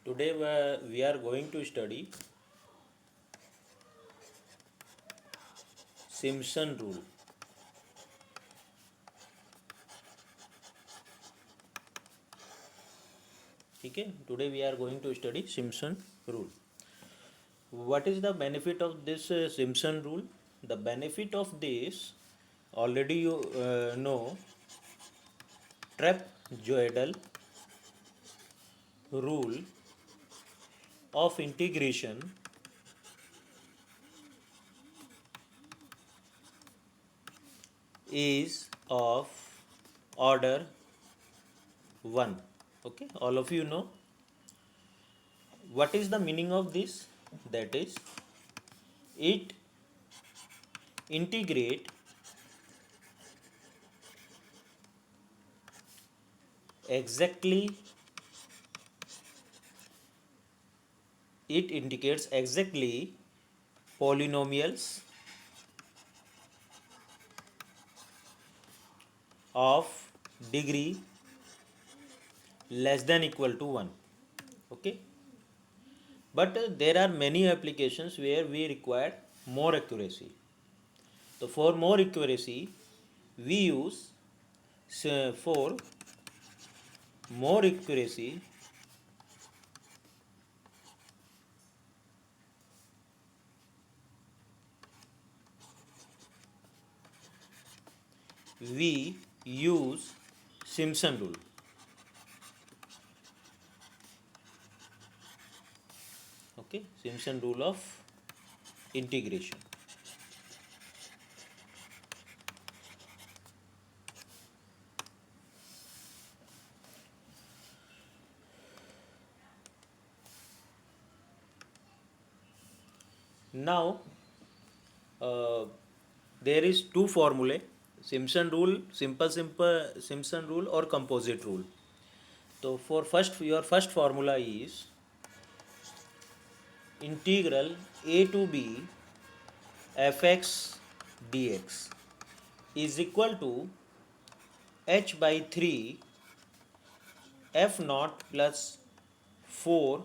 Today we are going to study Simpson rule. ठीक है, today we are going to study Simpson rule. What is the benefit of this Simpson rule? The benefit of this already you know. Trapezoidal rule of integration is of order 1. Okay, all of you know what is the meaning of this. That is, it integrate exactly it indicates exactly polynomials of degree less than equal to 1. Okay, but there are many applications where we require more accuracy. So for more accuracy we use for more accuracy we use Simpson rule. Okay, Simpson rule of integration. Now there is two formulae: Simpson rule, simple Simpson rule, or composite rule. So for your first formula is integral a to b fx dx is equal to h by 3 f naught plus 4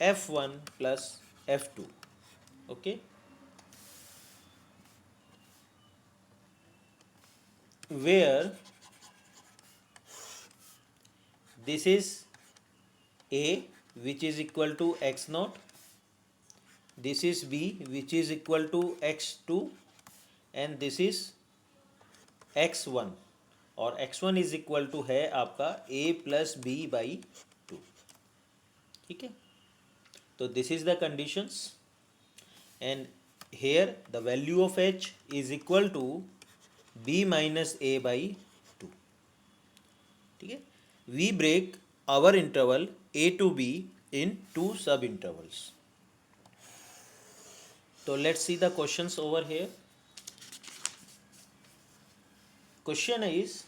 f1 plus f2. Okay, where this is a, which is equal to x naught, this is b, which is equal to x2, and this is x1, और x1 is equal to है आपका a plus b by 2. ठीक है, तो this is the conditions, and here the value of h is equal to b minus a by 2. ठीक है, we break our interval a to b in two sub intervals. So let's see the questions over here. Question is,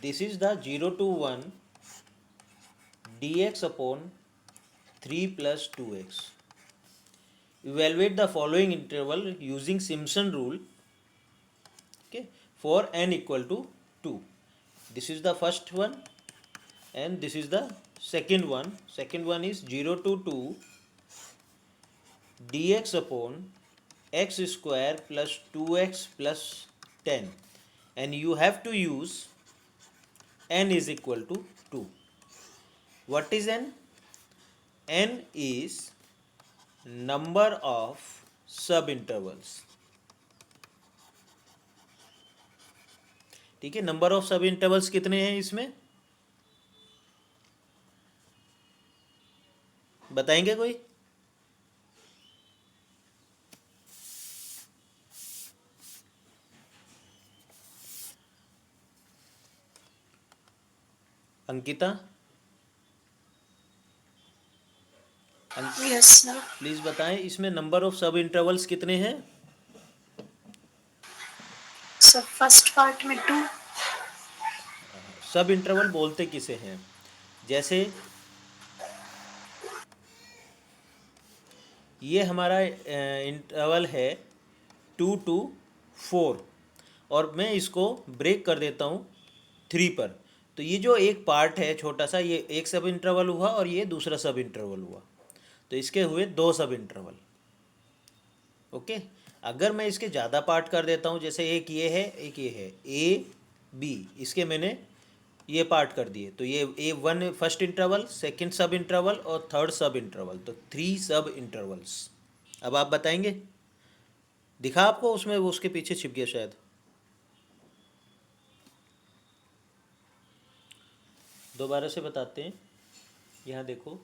this is the 0 to 1 dx upon 3 plus 2x. Evaluate the following interval using Simpson rule, okay, for n equal to 2. This is the first one and this is the second one. Second one is 0 to 2 dx upon x square plus 2x plus 10, and you have to use n is equal to 2. What is n? N is number of sub intervals. ठीक है, number of सब intervals कितने हैं इसमें बताएंगे कोई? Ankita, yes sir. Please बताएं इसमें नंबर ऑफ सब इंटरवल्स कितने हैं? सर फर्स्ट पार्ट में 2. सब इंटरवल बोलते किसे हैं? जैसे ये हमारा इंटरवल है 2 to 4 और मैं इसको ब्रेक कर देता हूँ 3 पर, तो ये जो एक पार्ट है छोटा सा, ये एक सब इंटरवल हुआ और ये दूसरा सब इंटरवल हुआ, तो इसके हुए दो सब इंटरवल। ओके, अगर मैं इसके ज़्यादा पार्ट कर देता हूँ, जैसे एक ये है एक ये है, ए बी, इसके मैंने ये पार्ट कर दिए, तो ये A one first interval, second sub interval और थर्ड सब इंटरवल, तो 3 सब इंटरवल्स। अब आप बताएंगे, दिखा आपको उसमें, वो उसके पीछे छिप गया शायद। दोबारा से बताते हैं, यहाँ देखो,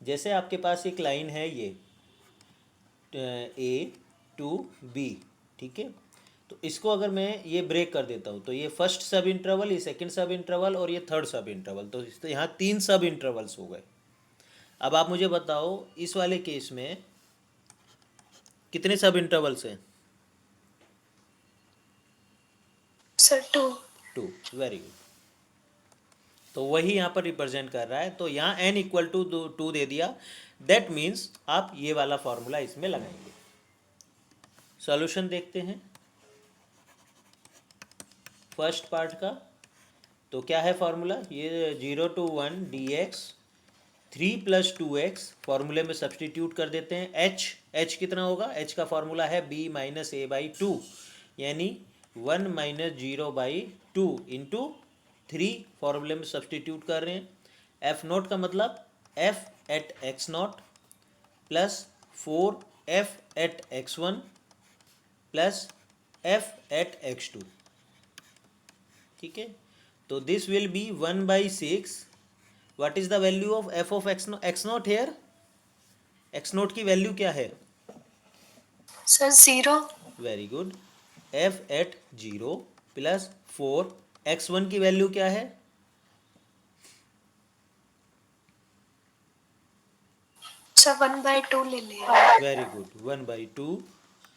जैसे आपके पास एक लाइन है ये ए टू बी, ठीक है, तो इसको अगर मैं ये ब्रेक कर देता हूँ, तो ये फर्स्ट सब इंटरवल, ये सेकंड सब इंटरवल और ये थर्ड सब इंटरवल, तो यहाँ 3 सब इंटरवल्स हो गए। अब आप मुझे बताओ इस वाले केस में कितने सब इंटरवल्स हैं? सर 2। 2, very good. तो वही यहाँ पर रिप्रेजेंट कर रहा है, तो यहाँ n इक्वल टू 2 दे दिया, दैट मीन्स आप ये वाला फॉर्मूला इसमें लगाएंगे। सॉल्यूशन देखते हैं फर्स्ट पार्ट का। तो क्या है फॉर्मूला, ये 0 to 1 dx 3 + 2x, फॉर्मूले में सब्सटीट्यूट कर देते हैं। h कितना होगा, h का फॉर्मूला है b - a/2, यानी 1 - 0/2 इंटू 3, फॉर्मूले में सब्सटीट्यूट कर रहे हैं। f0 का मतलब f at x0 plus 4f at x1 plus f at x2, ठीक है। तो this will be 1/6। What is the value of f of x0 here? x0 की वैल्यू क्या है? Sir 0। Very good, f at 0 plus 4, x1 की value क्या है? Sir 1/2 ले लें। वेरी गुड, 1/2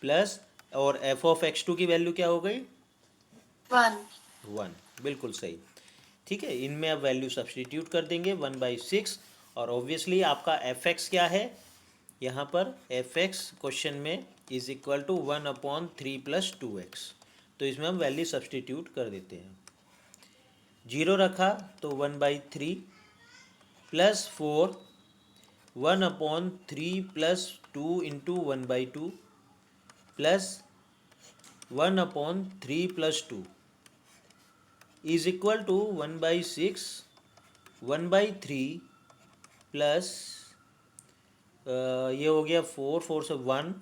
प्लस, और f of x2 की वैल्यू क्या हो गई? 1। 1, बिल्कुल सही, ठीक है। इनमें अब वैल्यू सब्सटीट्यूट कर देंगे 1/6, और ऑब्वियसली आपका fx क्या है यहाँ पर? fx क्वेश्चन में इज इक्वल टू 1/3 + 2x, तो इसमें हम वैल्यू सब्सटीट्यूट कर देते हैं। 0 रखा तो 1/3 plus 4, 1/3 + 2 into 1/2 plus 1/3 + 2 is equal to 1/6, 1/3 plus ये हो गया 4, 4 से 1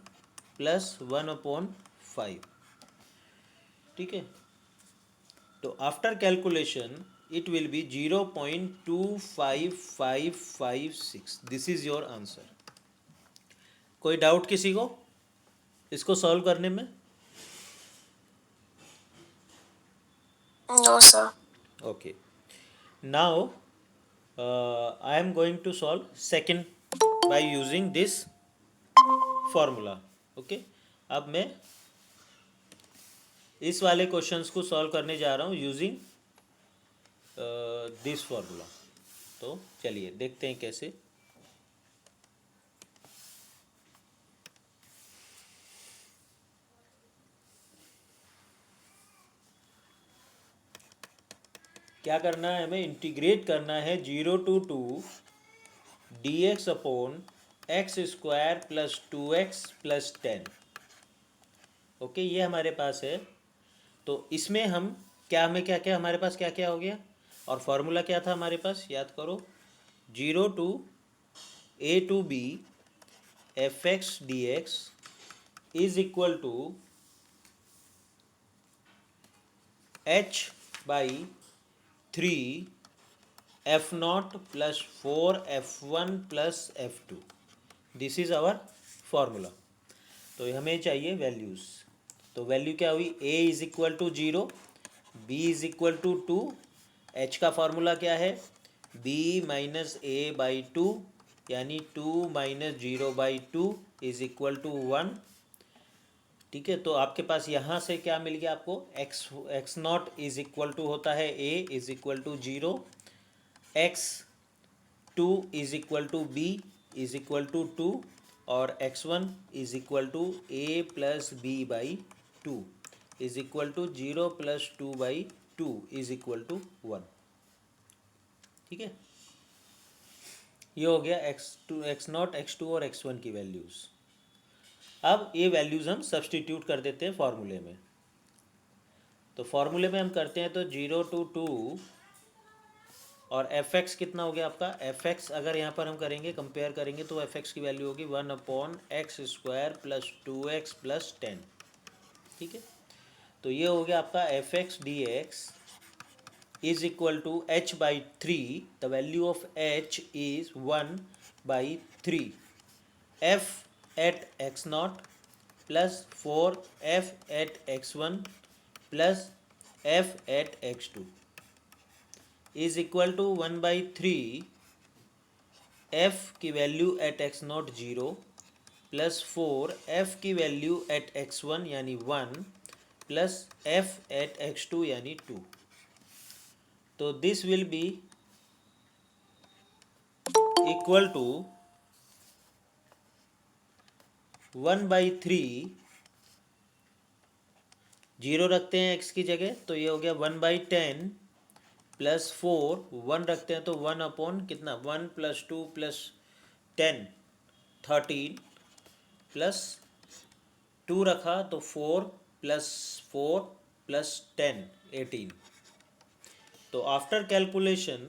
प्लस 1/5, ठीक है। तो after calculation it will be 0.25556। This is your answer. कोई डाउट किसी को इसको सॉल्व करने में? No sir. Okay, now I am going to solve second by using this formula. Okay, अब मैं इस वाले क्वेश्चंस को सॉल्व करने जा रहा हूँ यूजिंग दिस फॉर्मूला। तो चलिए देखते हैं कैसे। क्या करना है हमें? इंटीग्रेट करना है 0 to 2 dx/x² + 2x + 10। ओके, ये हमारे पास है। तो इसमें हम क्या, हमें क्या क्या हमारे पास क्या क्या हो गया, और फॉर्मूला क्या था हमारे पास, याद करो। 0 to a to b fx dx is equal to h/3 f0 + 4 f1 + f2। This is our formula. तो हमें चाहिए वैल्यूज़। तो वैल्यू क्या हुई? a is equal to 0, b is equal to 2, h का फॉर्मूला क्या है? b - a/2, यानी 2 - 0/2 इज इक्वल टू 1, ठीक है। तो आपके पास यहाँ से क्या मिल गया आपको? x0 इज इक्वल टू होता है a is equal to 0, x2 is equal to b is equal to 2, और x1 is equal to a + b/2। Is equal to 0 plus 2/2 is equal to 1। ठीक है, ये हो गया x2 x0 x2 और x1 की वैल्यूज़। अब ये वैल्यूज़ हम सब्सटीट्यूट कर देते हैं फॉर्मूले में। तो फॉर्मूले में हम करते हैं तो 0 to 2 और fx कितना हो गया आपका, fx अगर यहाँ पर हम करेंगे कंपेयर करेंगे तो fx की वैल्यू होगी 1/x² प्लस 2x प्लस 10। ठीक है, तो ये हो गया आपका fx dx is equal to h/3। the value of h is 1/3 f at x0 plus 4f at x1 plus f at x2 is equal to 1/3 f की value at x0 0 plus 4 f की value at x1 यानी 1 plus f eight x2 यानी 2। तो this will be equal to 1/3, 0 रखते हैं x की जगह तो ये हो गया 1/10 प्लस 4, 1 रखते हैं तो 1 कितना 1 प्लस 2 प्लस 10 13 प्लस 2 रखा तो 4 प्लस 4 प्लस 10 18। तो after calculation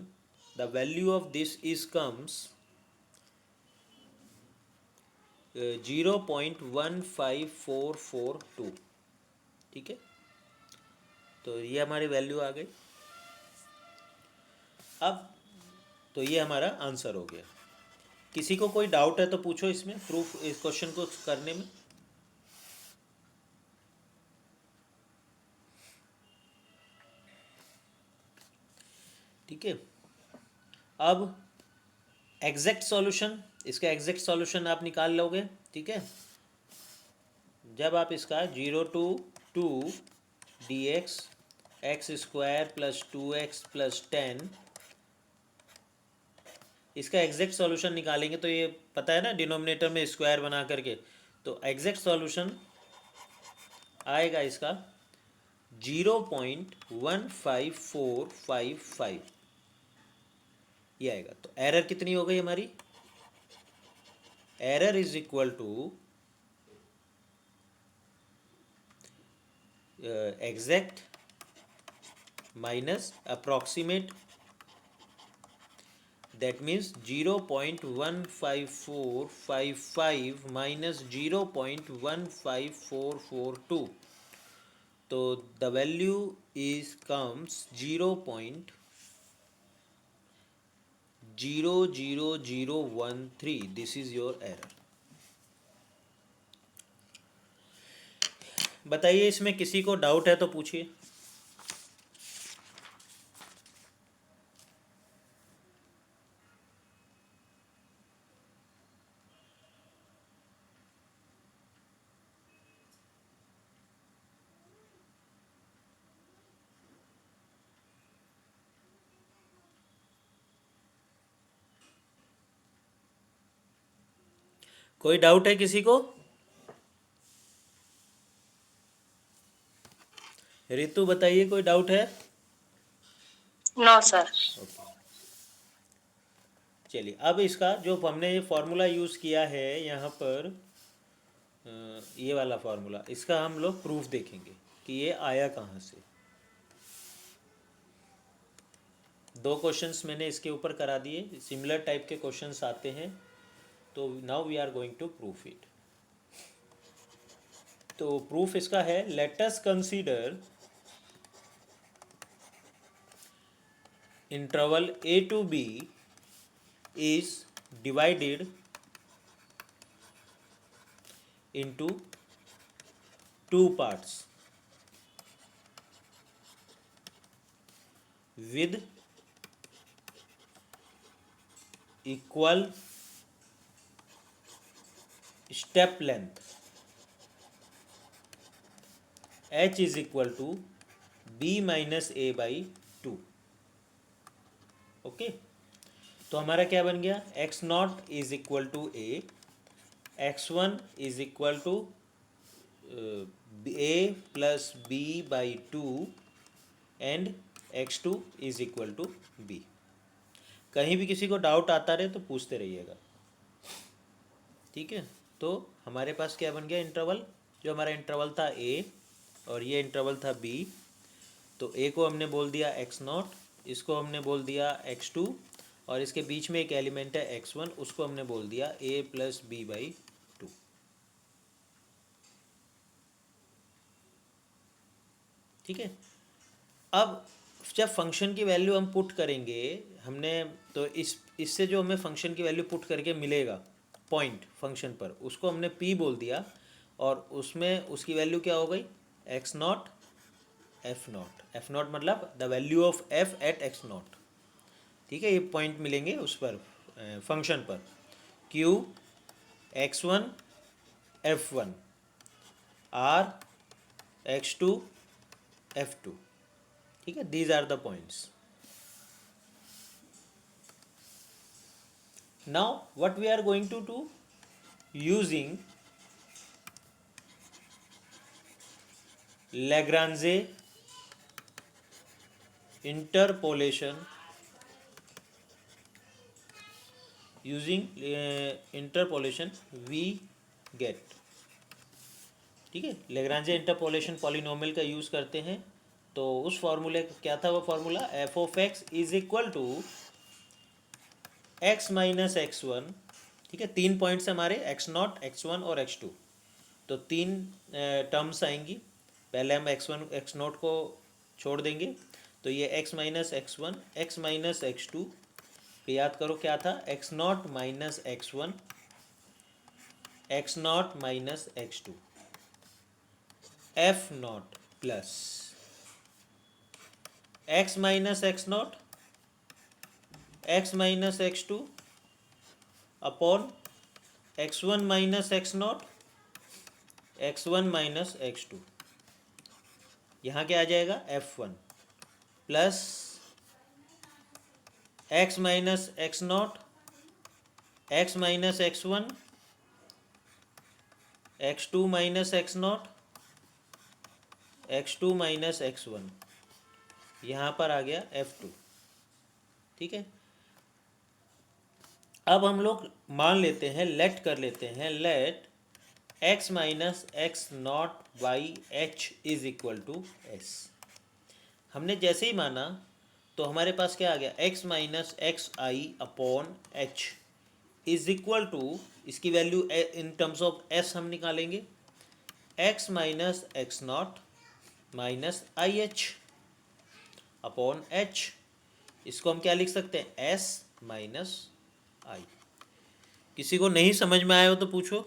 the value of this is comes 0.15442। ठीक है, तो ये हमारी वैल्यू आ गई। अब तो ये हमारा आंसर हो गया। किसी को कोई डाउट है तो पूछो इसमें, प्रूफ इस क्वेश्चन को करने में। ठीक है, अब एग्जैक्ट सॉल्यूशन, इसका एग्जैक्ट सॉल्यूशन आप निकाल लोगे। ठीक है, जब आप इसका 0 to 2 dx x² plus 2x plus 10 इसका एग्जैक्ट सॉल्यूशन निकालेंगे तो ये पता है ना डिनोमिनेटर में स्क्वायर बना करके, तो एग्जैक्ट सॉल्यूशन आएगा इसका 0.15455 ये आएगा। तो एरर कितनी हो गई हमारी, error is equal to exact minus approximate, that means 0.15455 minus 0.15442। तो the value is comes 0.00013। this is your error। बताइए इसमें किसी को डाउट है तो पूछिए। कोई डाउट है किसी को? रितु बताइए, कोई डाउट है? No sir. चलिए, अब इसका जो हमने ये फार्मूला यूज़ किया है यहाँ पर, ये वाला फार्मूला, इसका हम लोग प्रूफ देखेंगे कि ये आया कहाँ से। दो क्वेश्चंस मैंने इसके ऊपर करा दिए, सिमिलर टाइप के क्वेश्चंस आते हैं, तो now we are going to proof इट। तो प्रूफ इसका है, let us consider interval a to b is divided into two parts with equal step length, h is equal to b minus a by 2। Okay, तो हमारा क्या बन गया, x0 is equal to a, x1 is equal to a plus b by 2 and x2 is equal to b। कहीं भी किसी को doubt आता रहे तो पूछते रहिएगा, ठीक है। तो हमारे पास क्या बन गया इंटरवल, जो हमारा इंटरवल था a और ये इंटरवल था b। तो a को हमने बोल दिया x0, इसको हमने बोल दिया x2 और इसके बीच में एक एलिमेंट है x1, उसको हमने बोल दिया a प्लस बी बाई 2। ठीक है। अब जब फंक्शन की वैल्यू हम पुट करेंगे हमने, तो इससे जो हमें फंक्शन की वैल्यू पुट करके मिलेगा पॉइंट फंक्शन पर, उसको हमने p बोल दिया और उसमें उसकी वैल्यू क्या हो गई x0 f0। f0 मतलब the value of f at x0। ठीक है, ये पॉइंट मिलेंगे उस पर फंक्शन पर q x1 f1 r x2 f2। ठीक है, these are the points. Now what we are going to do, using Lagrange interpolation, we get, ठीक है, Lagrange इंटरपोलेशन पॉलिनोमियल का यूज़ करते हैं। तो उस फॉर्मूले क्या था, वो formula f of x is equal to x minus x1। ठीक है, तीन पॉइंट्स हमारे x0 x1 और x2, तो तीन टर्म्स आएंगी। पहले हम x1 x0 को छोड़ देंगे, तो ये x minus x1 x minus x2, फिर याद करो क्या था x0 minus x1 x0 minus x2 f0 plus x minus x0 x minus x2 upon x1 minus x0 x1 minus x2। यहाँ क्या आ जाएगा f1 plus x minus x0 x minus x1 x2 minus x0 x2 minus x1, यहाँ पर आ गया f2। ठीक है, अब हम लोग मान लेते हैं, लेट कर लेते हैं, let x minus x naught by h is equal to s. हमने जैसे ही माना तो हमारे पास क्या आ गया x minus x I upon H is equal to, इसकी value in terms of s हम निकालेंगे, x minus x not minus I H upon H. इसको हम क्या लिख सकते हैं s माइनस आई। किसी को नहीं समझ में आया हो तो पूछो।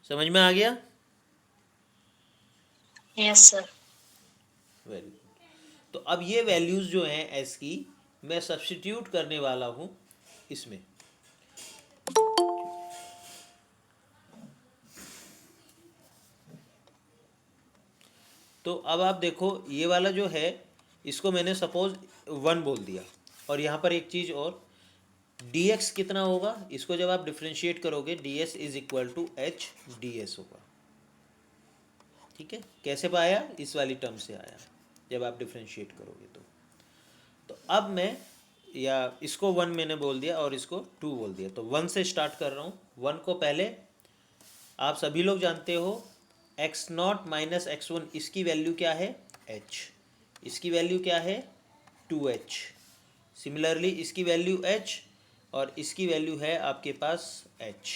समझ में आ गया? Yes sir. Very good. तो अब ये वैल्यूज जो हैं s की, मैं सब्स्टिट्यूट करने वाला हूं इसमें। तो अब आप देखो, ये वाला जो है इसको मैंने सपोज 1 बोल दिया, और यहाँ पर एक चीज़ और, dx कितना होगा, इसको जब आप डिफ्रेंशिएट करोगे ds is equal to h ds होगा। ठीक है, कैसे पाया, इस वाली टर्म से आया जब आप डिफ्रेंशिएट करोगे तो अब मैं, या इसको 1 मैंने बोल दिया और इसको 2 बोल दिया, तो 1 से स्टार्ट कर रहा हूँ। 1 को पहले आप सभी लोग जानते हो x0 माइनस x1, इसकी वैल्यू क्या है h, इसकी वैल्यू क्या है 2h। सिमिलरली इसकी वैल्यू h और इसकी वैल्यू है आपके पास h,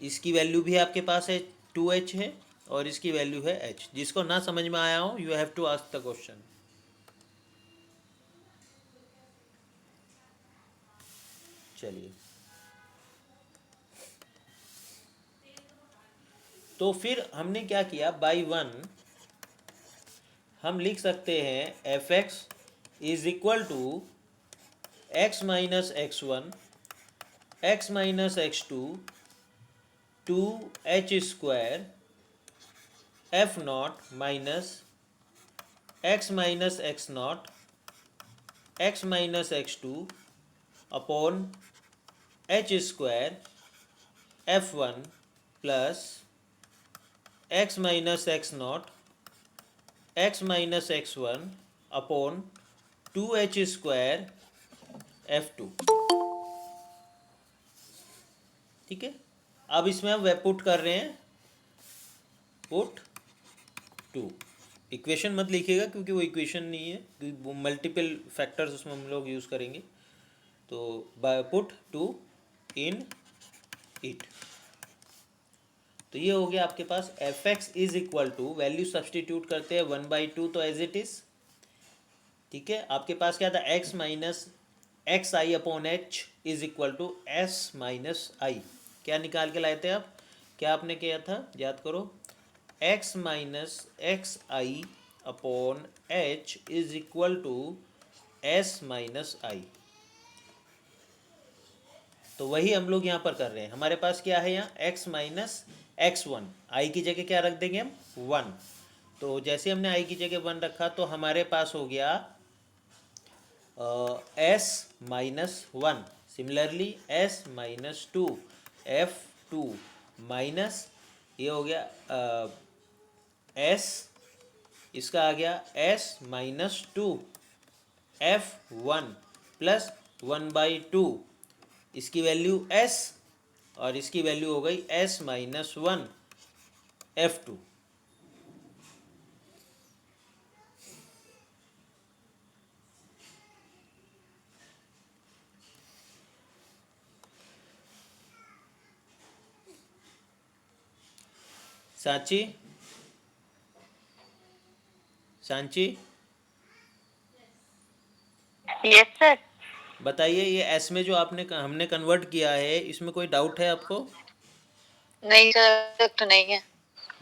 इसकी वैल्यू भी आपके पास है 2h है और इसकी वैल्यू है h। जिसको ना समझ में आया हो you have to ask the question. चलिए, तो फिर हमने क्या किया, बाई 1 हम लिख सकते हैं f x is equal to x minus x one x minus x two h square f naught minus x naught x minus x two upon h square F1 plus x minus x naught x minus x1 upon 2h square F2। ठीक है, अब इसमें हम put कर रहे हैं, put 2। Equation मत लिखिएगा क्योंकि वो इक्वेशन नहीं है, क्योंकि वो मल्टीपल फैक्टर्स उसमें हम लोग यूज़ करेंगे। तो बाय पुट 2 इन इट, तो ये हो गया आपके पास F x is equal to, value substitute करते हैं 1/2 तो एज इट इज। ठीक है, आपके पास क्या था, x minus x I upon H is equal to S minus I. क्या निकाल के लाए थे आप, क्या आपने किया था, याद करो, x minus x I upon H is equal to S minus i. तो वही हम लोग यहाँ पर कर रहे हैं। हमारे पास क्या है यहाँ, x माइनस x1, आई की जगह क्या रख देंगे हम, 1। तो जैसे हमने आई की जगह 1 रखा तो हमारे पास हो गया s minus 1। Similarly s minus 2 F2 minus, ये हो गया s, इसका आ गया s माइनस 2 F1 प्लस 1/2, इसकी वैल्यू s और इसकी वैल्यू हो गई s minus 1 F2। Sanchi, Sanchi yes sir. बताइए, ये एस में जो हमने कन्वर्ट किया है, इसमें कोई डाउट है आपको? नहीं सर, तो नहीं है।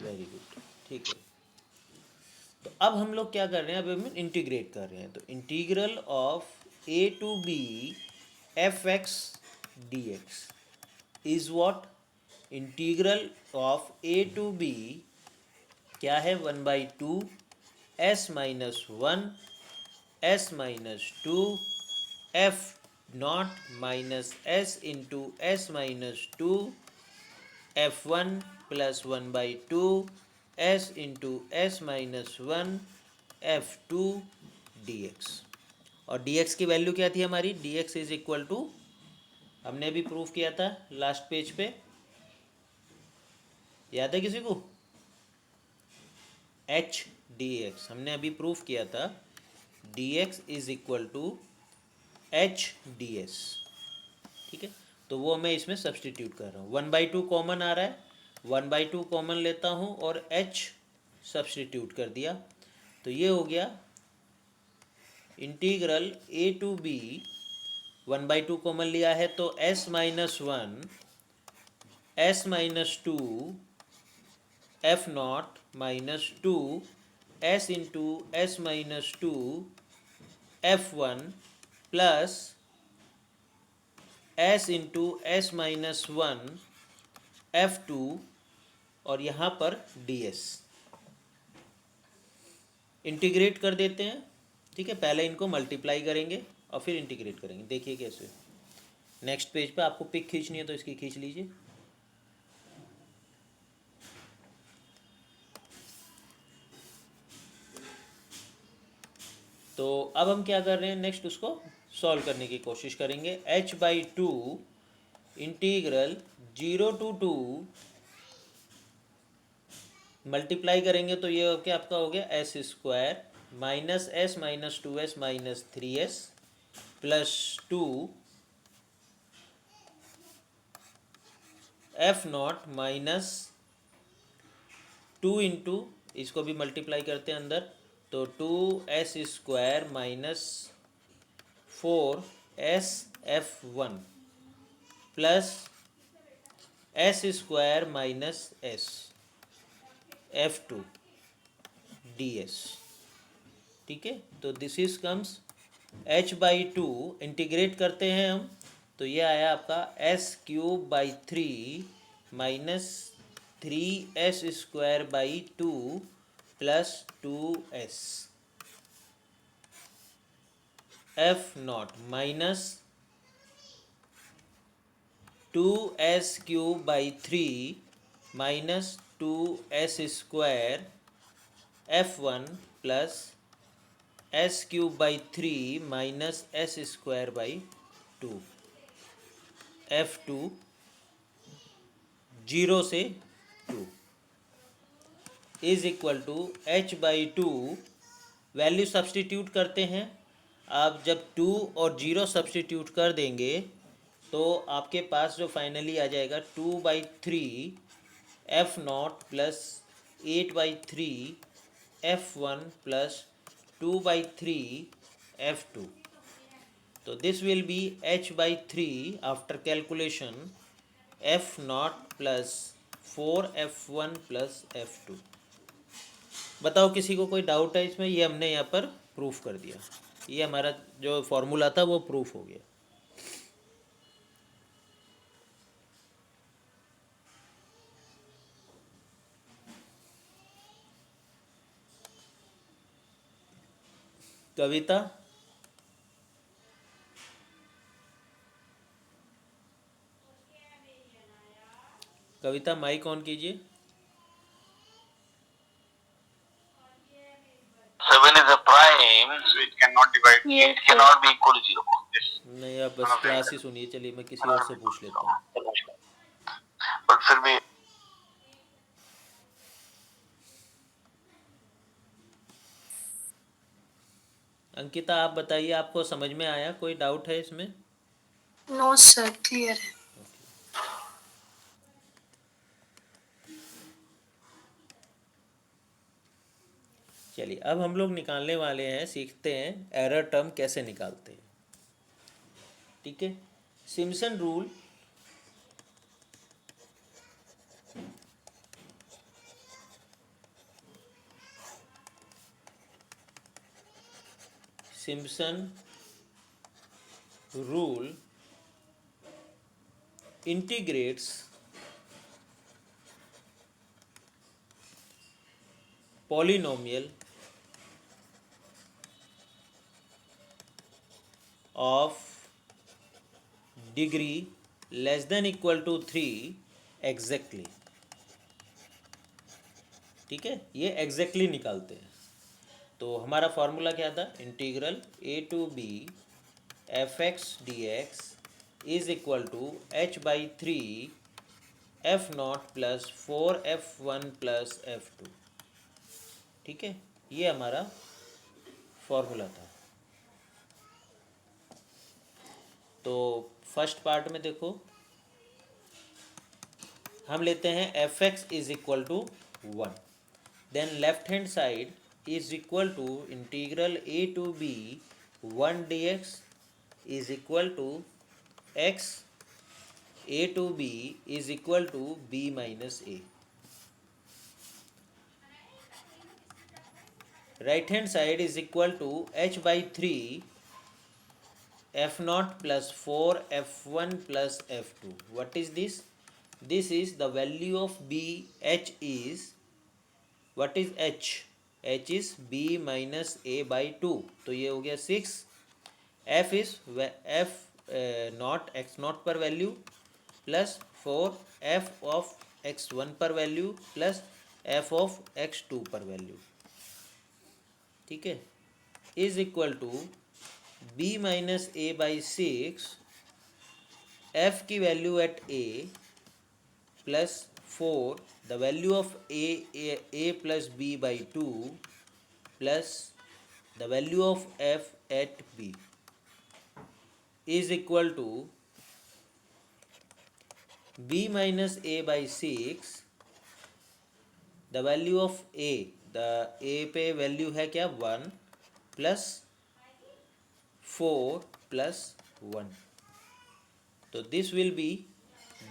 वेरी गुड, ठीक है। तो अब हम लोग क्या कर रहे हैं, अब हम इंटीग्रेट कर रहे हैं। तो integral of a to b f x d x is what, integral of a to b क्या है, 1/2 s minus 1 s minus 2 f naught minus s into s minus 2 F1 plus 1/2 s into s minus 1 F2 dx। और dx की value क्या थी हमारी, dx is equal to, हमने अभी proof किया था लास्ट पेज पे, याद है किसी को, h dx हमने अभी प्रूफ किया था, dx is equal to h ds। ठीक है, तो वो मैं इसमें सब्सटीट्यूट कर रहा हूँ। 1/2 कॉमन आ रहा है, 1/2 कॉमन लेता हूँ और h सब्सटीट्यूट कर दिया, तो ये हो गया integral a to b, 1/2 common लिया है तो s minus 1 s minus 2 f naught minus 2 s into s minus 2 F1 plus s into s minus 1 F2 और यहाँ पर ds। इंटीग्रेट कर देते हैं। ठीक है, पहले इनको मल्टीप्लाई करेंगे और फिर इंटीग्रेट करेंगे, देखिए कैसे। नेक्स्ट पेज पे आपको पिक खींचनी है तो इसकी खींच लीजिए। तो अब हम क्या कर रहे हैं, नेक्स्ट उसको सॉल्व करने की कोशिश करेंगे। h/2 इंटीग्रल 0 to 2 मल्टीप्लाई करेंगे तो ये क्या आपका हो गया, S square minus S minus 2s minus 3s plus 2 f naught minus 2 into, इसको भी मल्टीप्लाई करते हैं अंदर, तो 2s square minus 4s F1 plus S square minus S F2 ds। ठीक है, तो this is comes h/2, integrate करते हैं हम तो ये आया आपका s³/3 minus 3s square by 2 plus 2s F not minus 2s³ by 3 minus 2s square f1 plus s³ by 3 minus s square by 2 f2 0 से 2 is equal to h by 2 value substitute करते हैं। आप जब 2 और 0 substitute कर देंगे तो आपके पास जो फाइनली आ जाएगा 2/3 f0 plus 8/3 f1 plus 2/3 f2। तो this will B h/3 after calculation f0 plus 4f1 plus f2। बताओ किसी को कोई डाउट है इसमें? ये हमने यहाँ पर प्रूफ कर दिया, ये हमारा जो फॉर्मूला था वो प्रूफ हो गया। कविता, कविता माइक ऑन कीजिए। 7 is a prime, so it cannot divide. Yes, It cannot be equal to 0. Yes. नहीं, आप बस क्लास ही सुनिए। चलिए मैं किसी और से पूछ लेता हूँ। But फिर भी अंकिता आप बताइए, आपको समझ में आया? कोई डाउट है इसमें? नो सर, क्लियर है। चलिए अब हम लोग निकालने वाले हैं, सीखते हैं एरर टर्म कैसे निकालते हैं। ठीक है, Simpson rule Simpson rule integrates polynomial of degree less than equal to 3 exactly। ठीक है, ये exactly निकालते हैं। तो हमारा फॉर्मूला क्या था? Integral a to b f(x) dx is equal to h/3 f0 plus 4f1 plus f2। ठीक है, ये हमारा फॉर्मूला था। तो फर्स्ट पार्ट में देखो, हम लेते हैं f(x) is equal to 1, then left hand side is equal to integral a to b 1 dx is equal to x a to b is equal to b minus a। Right hand side is equal to h/3 f0 plus 4f1 plus f2। what is this? This is the value of b। h is, what is h? h is b minus a by 2। तो ये हो गया 6। f is f not x not पर value plus 4 f of x1 पर value plus f of x2 पर value. ठीक है, is equal to b minus a by 6 f की value at a plus 4 the value of a plus b by 2 plus the value of f at b is equal to b minus a by 6 the value of a, the a पे value है क्या? 1 plus 4 plus 1। तो this will be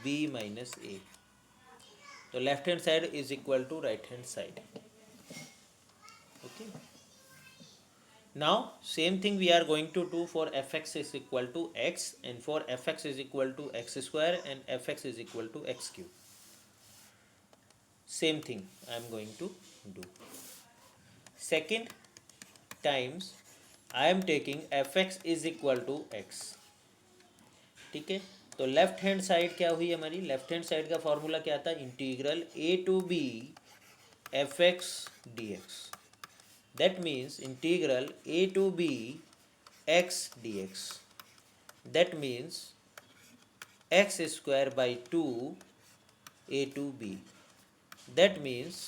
b minus a। तो left hand side is equal to right hand side. Okay, now same thing we are going to do for fx is equal to x and for fx is equal to x square and fx is equal to x cube. same thing I am going to do. Second times I am taking fx is equal to x। ठीक है, तो left hand side क्या हुई हमारी, left hand side का formula क्या था, integral a to b f x d x, that means integral a to b x d x, that means x square by two a to b, that means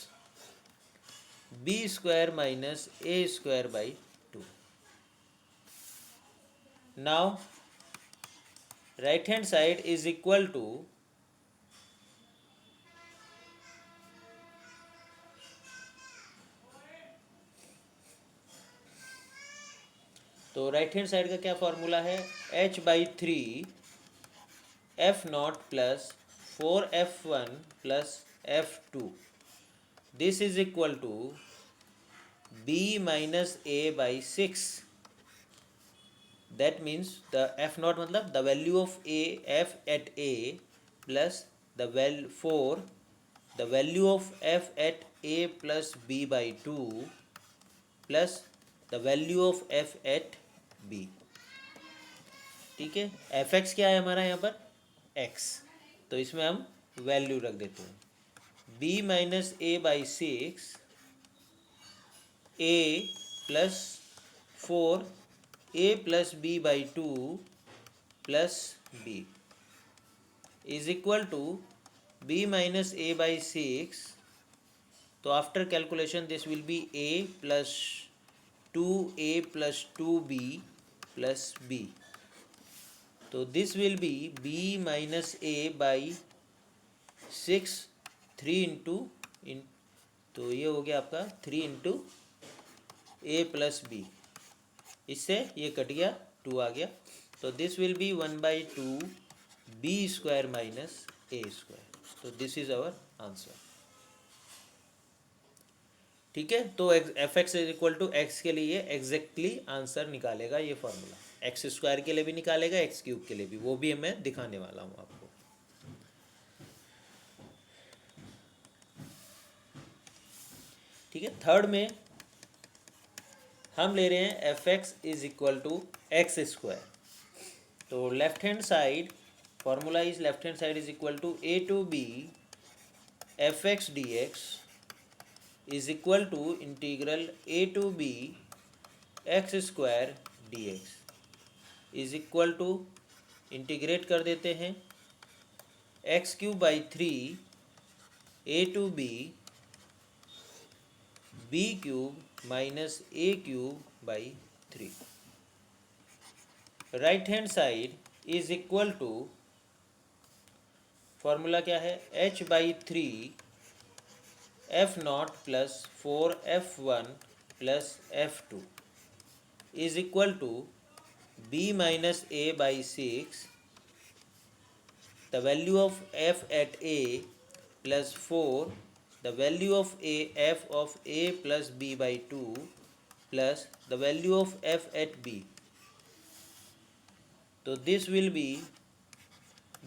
b square minus a square by two. Now right hand side is equal to तो right hand side का क्या formula है, h by three f naught plus 4f1 plus f2, this is equal to b minus a by six, that means the f not मतलब the value of a f at a plus the value of f at a plus b by two plus the value of f at b. ठीक है, F x क्या है हमारा यहाँ पर, x, तो इसमें हम वैल्यू रख देते हैं, b minus a by six a plus 4 a plus b by two plus b is equal to b minus a by six, तो after calculation this will be a plus 2a plus 2b plus b, तो this will be b minus a by six, three into तो ये हो गया आपका 3 into a plus B, इससे ये cut गया 2 आ गया, तो this will be 1/2 b square minus a square, तो दिस इज आवर आंसर. ठीक है, तो f x is equal to x के लिए एग्जैक्टली आंसर निकालेगा ये फॉर्मूला, एक्स स्क्वायर के लिए भी निकालेगा, एक्स क्यूब के लिए भी, वो भी मैं दिखाने वाला हूँ आपको. ठीक है, थर्ड में हम ले रहे हैं f x is equal to x square, तो left hand side formula is left hand side is equal to a to b f x d x is equal to integral a to b x square d x is equal to, integrate कर देते हैं, x cube by three a to b b cube minus a cube by three. Right hand side is equal to, formula क्या है, h by three f naught plus 4f1 plus f2 is equal to b minus a by six, the value of f at a plus 4, the value of a f of a plus b by two plus the value of f at b, तो this will be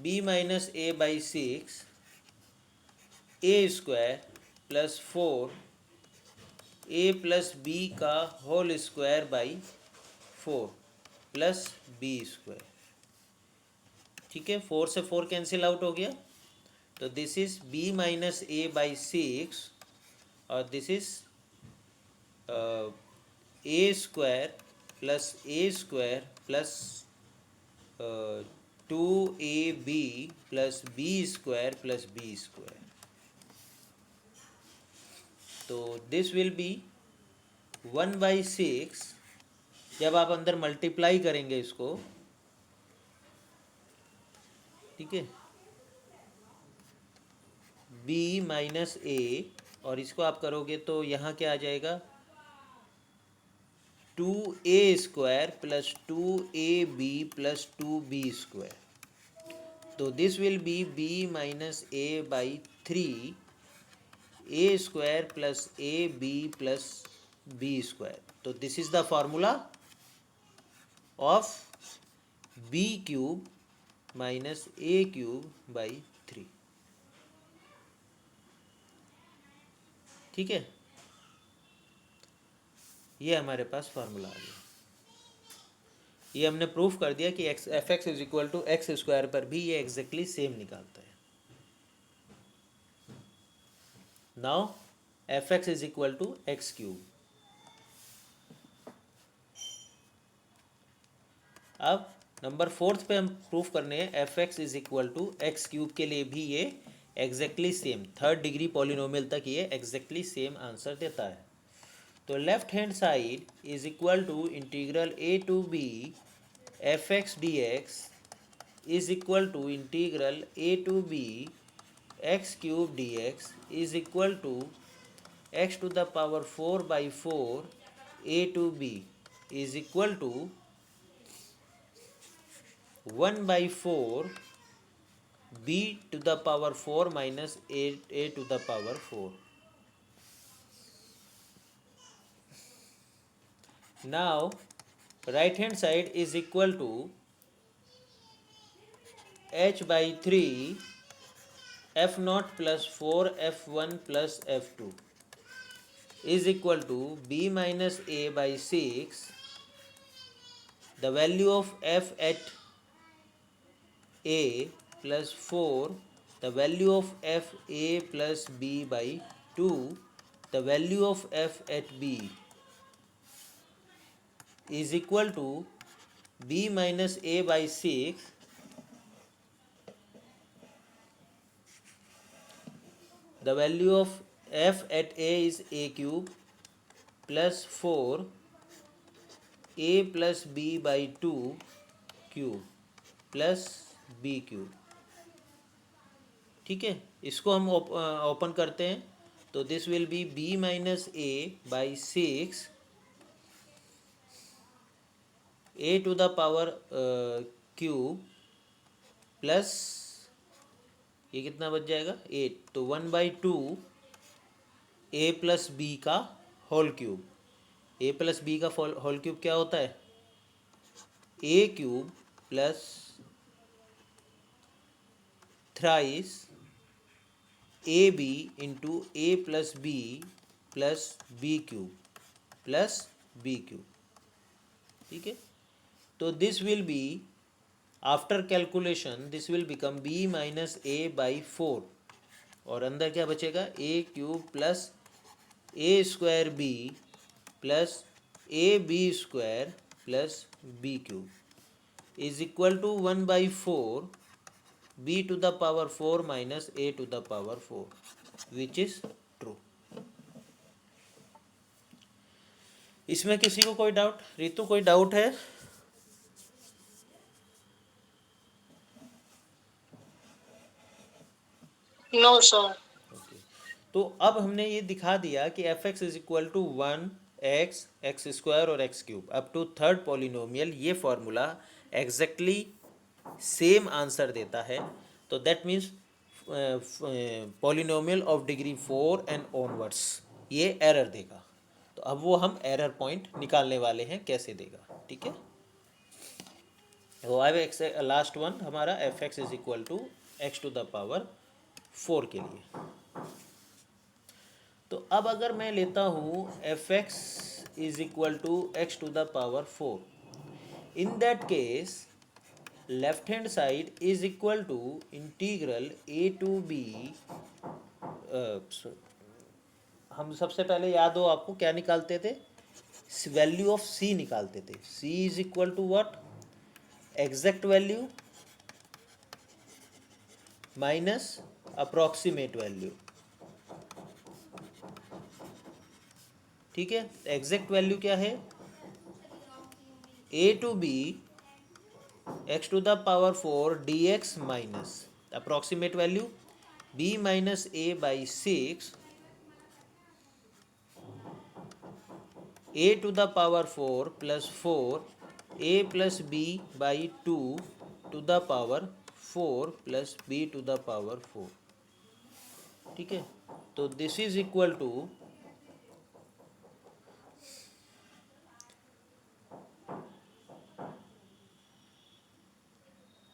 b minus a by six a square plus 4 a plus b का whole square by 4 plus b square. ठीक है, 4 से 4 cancel out हो गया, तो this is b minus a by six और this is a square plus two a b plus b square plus b square, तो this will be 1/6, जब आप अंदर मल्टीप्लाई करेंगे इसको, ठीक है, b माइनस a और इसको आप करोगे तो यहाँ क्या आ जाएगा, 2a square plus 2ab plus 2b square, तो this will be b minus a by three a square plus a b plus b square, तो this is the formula of b cube minus a cube by three. ठीक है, ये हमारे पास formula आ गया. ये हमने proof कर दिया कि f x is equal to x square पर भी ये एग्जैक्टली सेम निकालता है. Now f x is equal to x cube. अब नंबर 4 पे हम प्रूफ करने हैं f x is equal to x cube के लिए भी ये exactly same 3rd degree polynomial तक ये एग्जैक्टली सेम आंसर देता है. तो left hand side is equal to integral a to b f x d x is equal to integral a to b x cube d x is equal to x to the power 4/4 a to b is equal to 1/4 b to the power 4 minus a to the power 4. Now right hand side is equal to h/3 f0 plus 4 f1 plus f2 is equal to b minus a by 6. The value of f at a plus 4, the value of f a plus b by 2, the value of f at b is equal to b minus a by 6 the value of f at a is a cube plus 4 a plus b by 2 cube plus b cube. ठीक है, इसको हम open करते हैं तो this will be b minus a by 6 a to the power cube plus ये कितना बच जाएगा 8. तो 1/2 a प्लस b का whole cube. a plus b का होल क्यूब क्या होता है a cube plus thrice a b into a plus b plus b cube plus b cube. ठीक है, तो this will be after calculation this will become b minus a by 4 और अंदर क्या बचेगा a cube plus a square b plus a b square plus b cube is equal to 1/4 b to the power 4 minus a to the power 4 which is true. इसमें किसी को कोई doubt? Ritu कोई doubt है? No, sir. तो अब हमने ये दिखा दिया कि f x is equal to 1x x square और x cube up to 3rd polynomial. ये फॉर्मूला एग्जैक्टली सेम आंसर देता है. तो that means polynomial of degree 4 and onwards ये एरर देगा. तो अब वो हम एरर पॉइंट निकालने वाले हैं कैसे देगा. ठीक है, वो अब लास्ट वन हमारा f x is equal to x to the power 4 के लिए. तो अब अगर मैं लेता हूँ f x is equal to x to the power 4, in that case left hand side is equal to integral a to b. हम सबसे पहले याद हो आपको क्या निकालते थे, वैल्यू ऑफ c निकालते थे. c is equal to what, exact value minus approximate value. ठीक है, एग्जैक्ट वैल्यू क्या है a to b x to the power 4 dx minus approximate value b minus a by 6 a to the power 4 plus 4 a plus b by 2 to the power 4 plus b to the power 4. ठीक है, तो this is equal to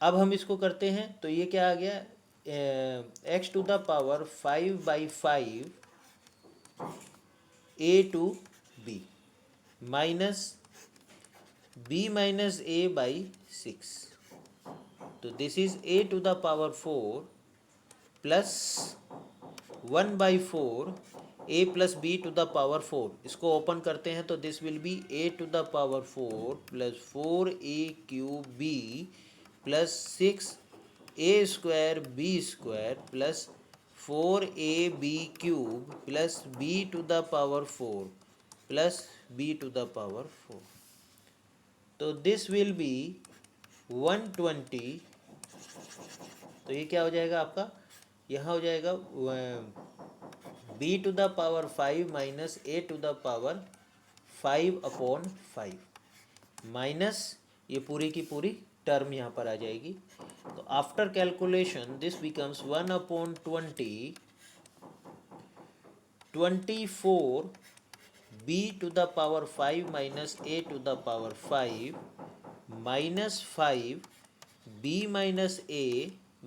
अब हम इसको करते हैं तो ये क्या आ गया x to the power 5/5 a to b minus b minus a by 6. तो this is a to the power 4 plus 1/4 a plus b to the power 4. इसको ओपन करते हैं तो this will be a to the power 4 plus 4a cube b plus 6a square b square plus 4ab cube plus b to the power 4 plus b to the power 4. तो this will B 120. तो ये क्या हो जाएगा आपका, यहाँ हो जाएगा b to the power 5 minus a to the power 5/5 minus ये पूरी की पूरी टर्म यहाँ पर आ जाएगी. तो after calculation this becomes 1/20 24 b to the power 5 minus a to the power 5 minus 5 b minus a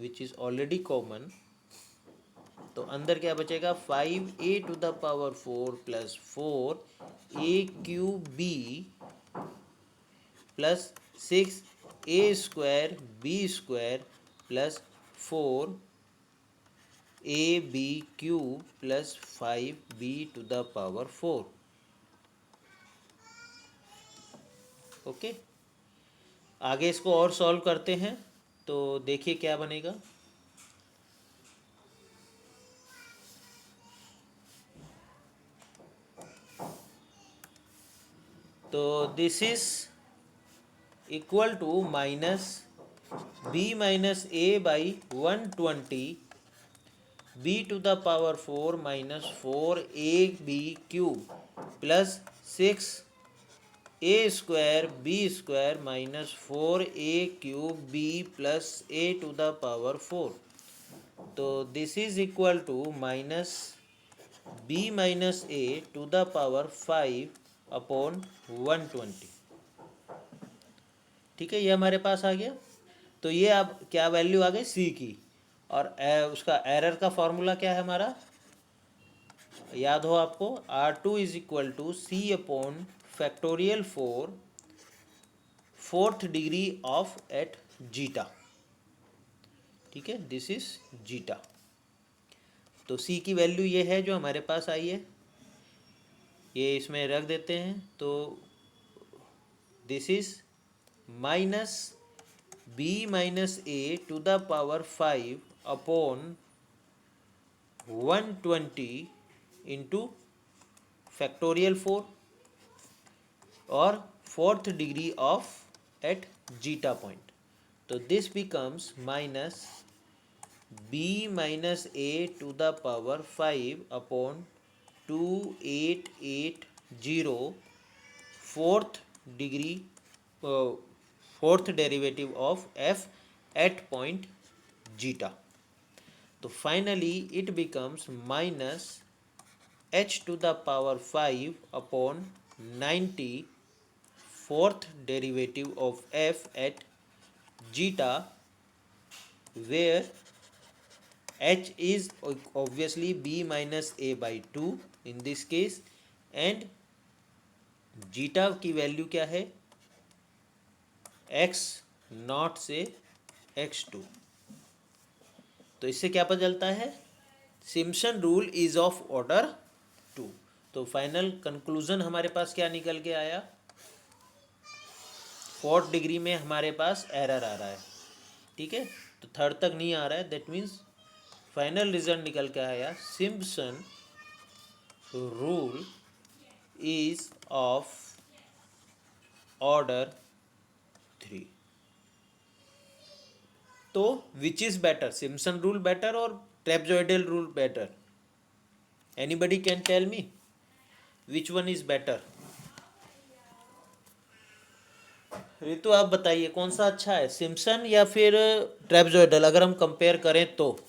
which is already common. तो अंदर क्या बचेगा 5a to the power 4 plus 4a cube b plus 6a square b square plus 4ab cube plus 5b to the power 4. Okay, आगे इसको और solve करते हैं तो देखिए क्या बनेगा. तो this is equal to minus b minus a by 120 b to the power 4 minus 4ab cube plus 6a square b square minus 4a cube b plus a to the power 4. तो this is equal to minus b minus a to the power 5/120. ठीक है, ये हमारे पास आ गया. तो ये अब क्या वैल्यू आ गई c की, और उसका एरर का फॉर्मूला क्या है हमारा, याद हो आपको, R2 is equal to c upon factorial 4 4th degree of at zeta. ठीक है, दिस इज जीटा. तो c की वैल्यू ये है जो हमारे पास आई है, ये इसमें रख देते हैं. तो this is minus b minus a to the power 5/120 into factorial 4 और 4th degree of at zeta point. तो this becomes minus b minus a to the power 5/2880 4th degree 4th derivative of f at point zeta. तो finally it becomes minus h to the power 5/90 4th derivative of f at zeta, where h is obviously b minus a by 2 in this case, and zeta की value क्या है, x not से x2. तो इससे क्या पता चलता है, Simpson rule is of order 2. तो फाइनल कंक्लूजन हमारे पास क्या निकल के आया, 4th डिग्री में हमारे पास एरर आ रहा है. ठीक है, तो 3rd तक नहीं आ रहा है. दैट मीन्स फाइनल रिजल्ट निकल के आया, Simpson rule is of order 3. तो which is better, Simpson rule better और trapezoidal rule better? Anybody can tell me which one is better? Ritu आप बताइए कौन सा अच्छा है, सिम्पसन या फिर ट्रेपजॉइडल, अगर हम कंपेयर करें तो?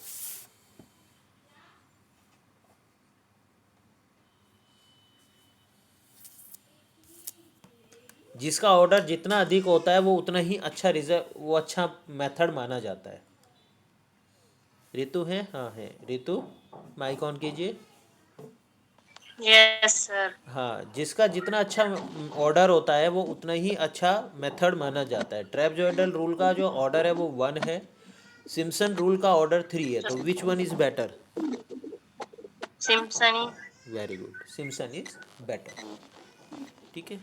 जिसका ऑर्डर जितना अधिक होता है वो उतना ही अच्छा रिजल्ट, वो अच्छा मेथड माना जाता है. रितु है, हाँ है रितु, माइक ऑन कीजिए. Yes sir. हाँ, जिसका जितना अच्छा ऑर्डर होता है वो उतना ही अच्छा मेथड माना जाता है। ट्रेपजॉइडल रूल का जो ऑर्डर है वो 1 है, सिम्पसन रूल का ऑर्डर 3 है, तो विच one is better? Simpson he. Very good, Simpson is better. ठीक है।